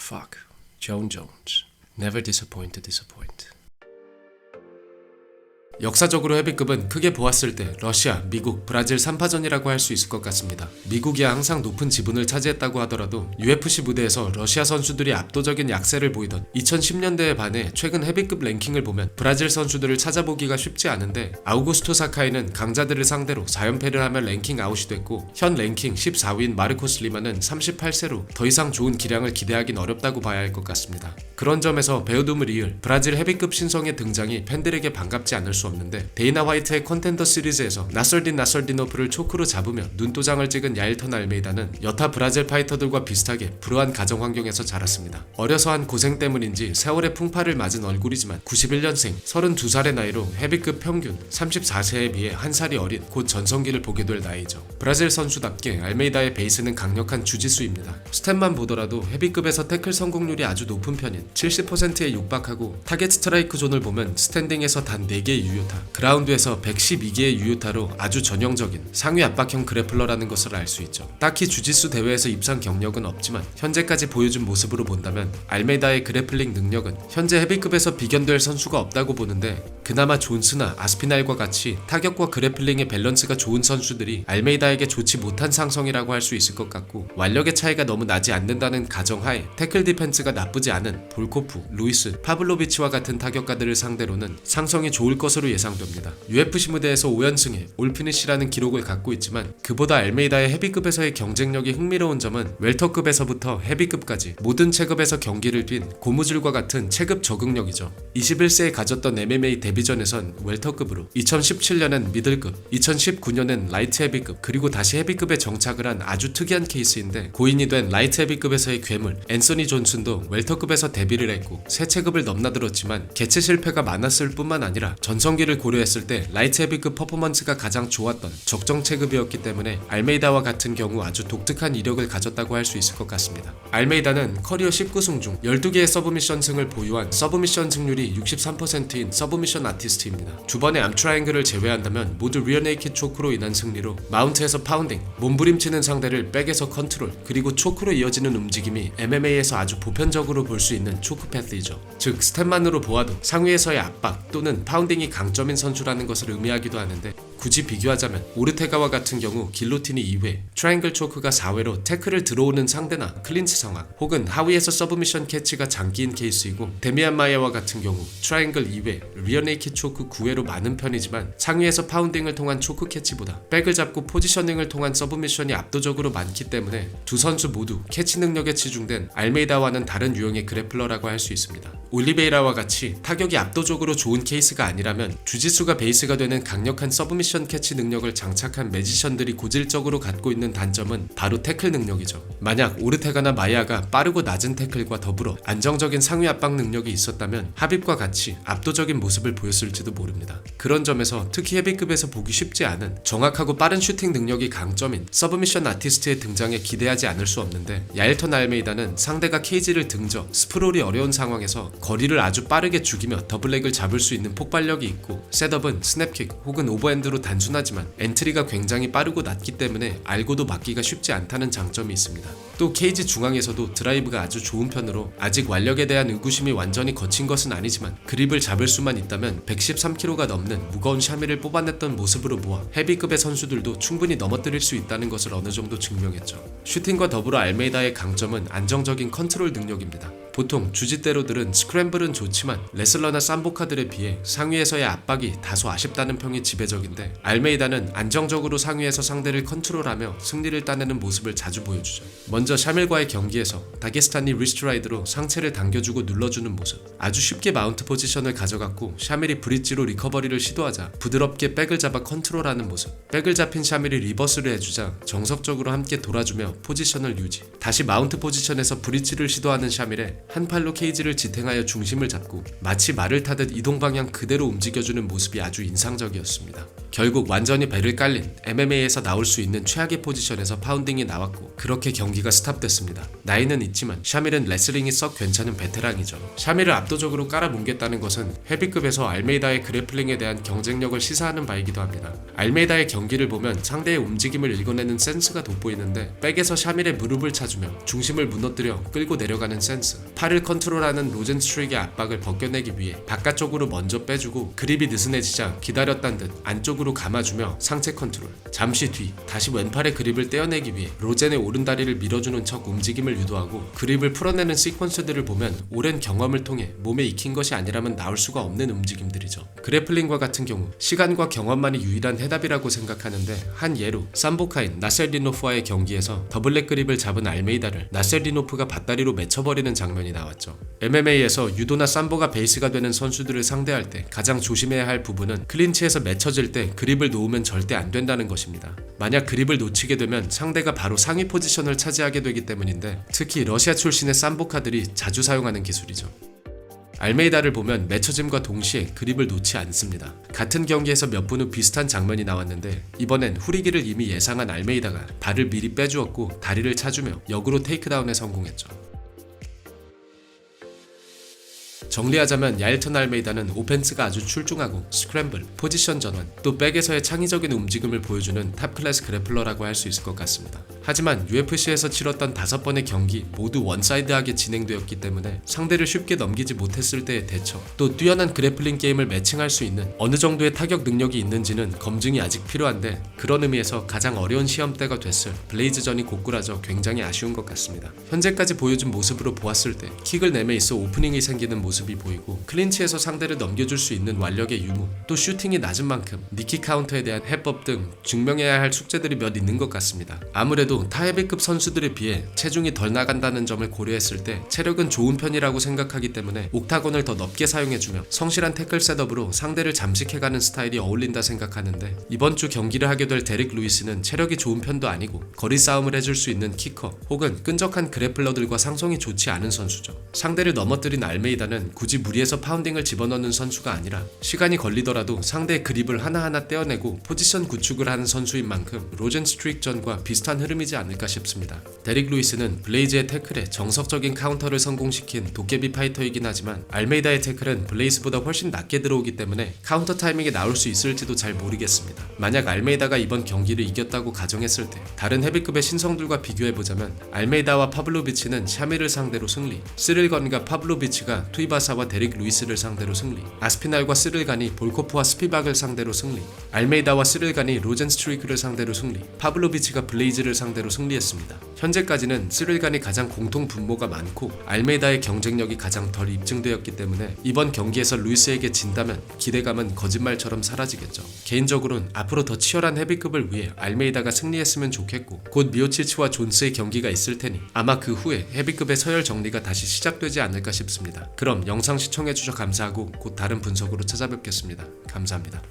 Fuck. Jon Jones. Never disappoint. 역사적으로 헤비급은 크게 보았을 때 러시아, 미국, 브라질 3파전이라고 할 수 있을 것 같습니다. 미국이 항상 높은 지분을 차지했다고 하더라도 UFC 무대에서 러시아 선수들이 압도적인 약세를 보이던 2010년대에 반해 최근 헤비급 랭킹을 보면 브라질 선수들을 찾아보기가 쉽지 않은데 아우구스토 사카이는 강자들을 상대로 4연패를 하며 랭킹 아웃이 됐고 현 랭킹 14위인 마르코스 리마는 38세로 더 이상 좋은 기량을 기대하긴 어렵다고 봐야 할 것 같습니다. 그런 점에서 베우둠 리을, 브라질 헤비급 신성의 등장이 팬들에게 반갑지 않을 수 없는데 데이나 화이트의 컨텐더 시리즈에서 나설디노프를 초크로 잡으며 눈도장을 찍은 야일턴 알메이다는 여타 브라질 파이터들과 비슷하게 불우한 가정 환경에서 자랐습니다. 어려서 한 고생 때문인지 세월의 풍파를 맞은 얼굴이지만 91년생 32살의 나이로 헤비급 평균 34세에 비해 한 살이 어린 곧 전성기를 보게 될 나이죠. 브라질 선수답게 알메이다의 베이스는 강력한 주짓수입니다. 스탯만 보더라도 헤비급에서 태클 성공률이 아주 높은 편인 70%에 육박하고 타겟 스트라이크 존을 보면 스탠딩에서 단 4개의 유효타, 그라운드에서 112개의 유효타로 아주 전형적인 상위 압박형 그래플러라는 것을 알 수 있죠. 딱히 주짓수 대회에서 입상 경력은 없지만 현재까지 보여준 모습으로 본다면 알메이다의 그래플링 능력은 현재 헤비급에서 비견될 선수가 없다고 보는데 그나마 존스나 아스피날과 같이 타격과 그래플링의 밸런스가 좋은 선수들이 알메이다에게 좋지 못한 상성이라고 할 수 있을 것 같고 완력의 차이가 너무 나지 않는다는 가정하에 태클 디펜스가 나쁘지 않은 볼코프, 루이스, 파블로비치와 같은 타격가들을 상대로는 상성이 좋을 것으로 예상됩니다. UFC 무대에서 5연승에 올피니시라는 기록을 갖고 있지만 그보다 알메이다의 헤비급에서의 경쟁력이 흥미로운 점은 웰터급에서부터 헤비급까지 모든 체급에서 경기를 뛴 고무줄과 같은 체급 적응력이죠. 21세에 가졌던 MMA 데뷔전에선 웰터급으로 2017년엔 미들급, 2019년엔 라이트 헤비급 그리고 다시 헤비급에 정착을 한 아주 특이한 케이스인데 고인이 된 라이트 헤비급에서의 괴물 앤서니 존슨도 웰터급에서 데뷔를 했고 새 체급을 넘나들었지만 개최 실패가 많았을 뿐만 아니라 전성기를 고려했을 때 라이트 헤비급 퍼포먼스가 가장 좋았던 적정 체급이었기 때문에 알메이다와 같은 경우 아주 독특한 이력을 가졌다고 할 수 있을 것 같습니다. 알메이다는 커리어 19승 중 12개의 서브미션 승을 보유한 서브미션 승률이 63%인 서브미션 아티스트입니다. 두 번의 암 트라이앵글을 제외한다면 모두 리어네이킷 초크로 인한 승리로 마운트에서 파운딩, 몸부림치는 상대를 백에서 컨트롤, 그리고 초크로 이어지는 움직임이 MMA에서 아주 보편적으로 볼 수 있는 초크 패스이죠. 즉 스탯만으로 보아도 상위에서의 압박 또는 파운딩이 강점인 선수라는 것을 의미하기도 하는데 굳이 비교하자면 오르테가와 같은 경우 길로틴이 2회, 트라이앵글 초크가 4회로 태클을 들어오는 상대나 클린치 상황 혹은 하위에서 서브미션 캐치가 장기인 케이스이고 데미안 마이아와 같은 경우 트라이앵글 2회, 리어네이킷 초크 9회로 많은 편이지만 상위에서 파운딩을 통한 초크 캐치보다 백을 잡고 포지셔닝을 통한 서브미션이 압도적으로 많기 때문에 두 선수 모두 캐치 능력에 치중된 알메이다와는 다른 유형의 그래플러라고 할 수 있습니다. 올리베이라와 같이 타격이 압도적으로 좋은 케이스가 아니라면 주짓수가 베이스가 되는 강력한 서브미션 캐치 능력을 장착한 매지션들이 고질적으로 갖고 있는 단점은 바로 태클 능력이죠. 만약 오르테가나 마이아가 빠르고 낮은 태클과 더불어 안정적인 상위 압박 능력이 있었다면 하빕과 같이 압도적인 모습을 보였을지도 모릅니다. 그런 점에서 특히 헤비급에서 보기 쉽지 않은 정확하고 빠른 슈팅 능력이 강점인 서브미션 아티스트의 등장에 기대하지 않을 수 없는데 야일턴 알메이다는 상대가 케이지를 등져 스프롤이 어려운 상황에서 거리를 아주 빠르게 죽이며 더블렉을 잡을 수 있는 폭발력이 있고 셋업은 스냅킥 혹은 오버핸드로 단순하지만 엔트리가 굉장히 빠르고 낮기 때문에 알고도 막기가 쉽지 않다는 장점이 있습니다. 또 케이지 중앙에서도 드라이브가 아주 좋은 편으로 아직 완력에 대한 의구심이 완전히 거친 것은 아니지만 그립을 잡을 수만 있다면 113kg가 넘는 무거운 샤미를 뽑아냈던 모습으로 보아 헤비급의 선수들도 충분히 넘어뜨릴 수 있다는 것을 어느 정도 증명했죠. 슈팅과 더불어 알메이다의 강점은 안정적인 컨트롤 능력입니다. 보통 주짓대로들은 스크램블은 좋지만 레슬러나 삼보카들에 비해 상위에서의 압박이 다소 아쉽다는 평이 지배적인데 알메이다는 안정적으로 상위에서 상대를 컨트롤하며 승리를 따내는 모습을 자주 보여주죠. 먼저 샤밀과의 경기에서 다게스탄이 리스트라이드로 상체를 당겨주고 눌러주는 모습, 아주 쉽게 마운트 포지션을 가져갔고 샤밀이 브릿지로 리커버리를 시도하자 부드럽게 백을 잡아 컨트롤하는 모습, 백을 잡힌 샤밀이 리버스를 해주자 정석적으로 함께 돌아주며 포지션을 유지, 다시 마운트 포지션에서 브릿지를 시도하는 샤밀에 한 팔로 케이지를 지탱하여 중심을 잡고 마치 말을 타듯 이동 방향 그대로 움직여주는 모습이 아주 인상적이었습니다. 결국 완전히 배를 깔린 MMA에서 나올 수 있는 최악의 포지션에서 파운딩이 나왔고 그렇게 경기가 스탑됐습니다. 나이는 있지만 샤밀은 레슬링이 썩 괜찮은 베테랑이죠. 샤밀을 압도적으로 깔아뭉갰다는 것은 헤비급에서 알메이다의 그래플링에 대한 경쟁력을 시사하는 바이기도 합니다. 알메이다의 경기를 보면 상대의 움직임을 읽어내는 센스가 돋보이는데 백에서 샤밀의 무릎을 차주며 중심을 무너뜨려 끌고 내려가는 센스, 팔을 컨트롤하는 로젠스트릭의 압박을 벗겨내기 위해 바깥쪽으로 먼저 빼주고 그립이 느슨해지자 기다렸단 듯 안쪽으로 감아주며 상체 컨트롤, 잠시 뒤 다시 왼팔의 그립을 떼어내기 위해 로젠의 오른다리를 밀어주는 척 움직임을 유도하고 그립을 풀어내는 시퀀스들을 보면 오랜 경험을 통해 몸에 익힌 것이 아니라면 나올 수가 없는 움직임들이죠. 그래플링과 같은 경우 시간과 경험만이 유일한 해답이라고 생각하는데 한 예로 삼보카인 나셀리노프와의 경기에서 더블랙 그립을 잡은 알메이다를 나셀리노프가 밧다리로 맺혀버리는 장면이 나왔죠. MMA에서 유도나 삼보가 베이스가 되는 선수들을 상대할 때 가장 조심해야 할 부분은 클린치에서 맺혀질 때 그립을 놓으면 절대 안 된다는 것입니다. 만약 그립을 놓치게 되면 상대가 바로 상위 포지션을 차지하게 되기 때문인데 특히 러시아 출신의 삼보카들이 자주 사용하는 기술이죠. 알메이다를 보면 맺혀짐과 동시에 그립을 놓지 않습니다. 같은 경기에서 몇 분 후 비슷한 장면이 나왔는데 이번엔 후리기를 이미 예상한 알메이다가 발을 미리 빼주었고 다리를 차주며 역으로 테이크다운에 성공했죠. 정리하자면 야일턴 알메이다는 오펜스가 아주 출중하고 스크램블, 포지션 전환, 또 백에서의 창의적인 움직임을 보여주는 탑클래스 그래플러라고 할 수 있을 것 같습니다. 하지만 UFC에서 치렀던 5번의 경기 모두 원사이드하게 진행되었기 때문에 상대를 쉽게 넘기지 못했을 때의 대처, 또 뛰어난 그래플링 게임을 매칭할 수 있는 어느 정도의 타격 능력이 있는지는 검증이 아직 필요한데 그런 의미에서 가장 어려운 시험대가 됐을 블레이즈전이 고꾸라져 굉장히 아쉬운 것 같습니다. 현재까지 보여준 모습으로 보았을 때 킥을 내매 있어 오프닝이 생기는 모습이 보이고 클린치에서 상대를 넘겨줄 수 있는 완력의 유무, 또 슈팅이 낮은 만큼 니킥 카운터에 대한 해법 등 증명해야 할 숙제들이 몇 있는 것 같습니다. 아무래도 타 헤비급 선수들에 비해 체중이 덜 나간다는 점을 고려했을 때 체력은 좋은 편이라고 생각하기 때문에 옥타곤을 더 넓게 사용해주며 성실한 태클 셋업으로 상대를 잠식해가는 스타일이 어울린다 생각하는데 이번 주 경기를 하게 될 데릭 루이스는 체력이 좋은 편도 아니고 거리 싸움을 해줄 수 있는 키커 혹은 끈적한 그래플러들과 상성이 좋지 않은 선수죠. 상대를 넘어뜨린 알메이다는 굳이 무리해서 파운딩을 집어넣는 선수가 아니라 시간이 걸리더라도 상대의 그립을 하나하나 떼어내고 포지션 구축을 하는 선수인 만큼 로젠스트릭전과 비슷한 흐름이지 않을까 싶습니다. 데릭 루이스는 블레이즈의 태클에 정석적인 카운터를 성공시킨 도깨비 파이터이긴 하지만 알메이다의 태클은 블레이즈보다 훨씬 낮게 들어오기 때문에 카운터 타이밍에 나올 수 있을지도 잘 모르겠습니다. 만약 알메이다가 이번 경기를 이겼다고 가정했을 때 다른 헤비급의 신성들과 비교해보자면 알메이다와 파블로비치는 샤밀을 상대로 승리, 시릴건과 파블로비치가 투이바사와 데릭 루이스를 상대로 승리, 아스피날과 시릴간이 볼코프와 스피박을 상대로 승리, 알메이다와 시릴간이 로젠스트리크를 상대로 승리, 파블로비치가 블레이즈를 상대로 승리했습니다. 현재까지는 시릴간이 가장 공통 분모가 많고 알메이다의 경쟁력이 가장 덜 입증되었기 때문에 이번 경기에서 루이스에게 진다면 기대감은 거짓말처럼 사라지겠죠. 개인적으로는 앞으로 더 치열한 헤비급을 위해 알메이다가 승리했으면 좋겠고 곧 미오치치와 존스의 경기가 있을 테니 아마 그 후에 헤비급의 서열 정리가 다시 시작되지 않을까 싶습니다. 그럼 영상 시청해주셔서 감사하고 곧 다른 분석으로 찾아뵙겠습니다. 감사합니다.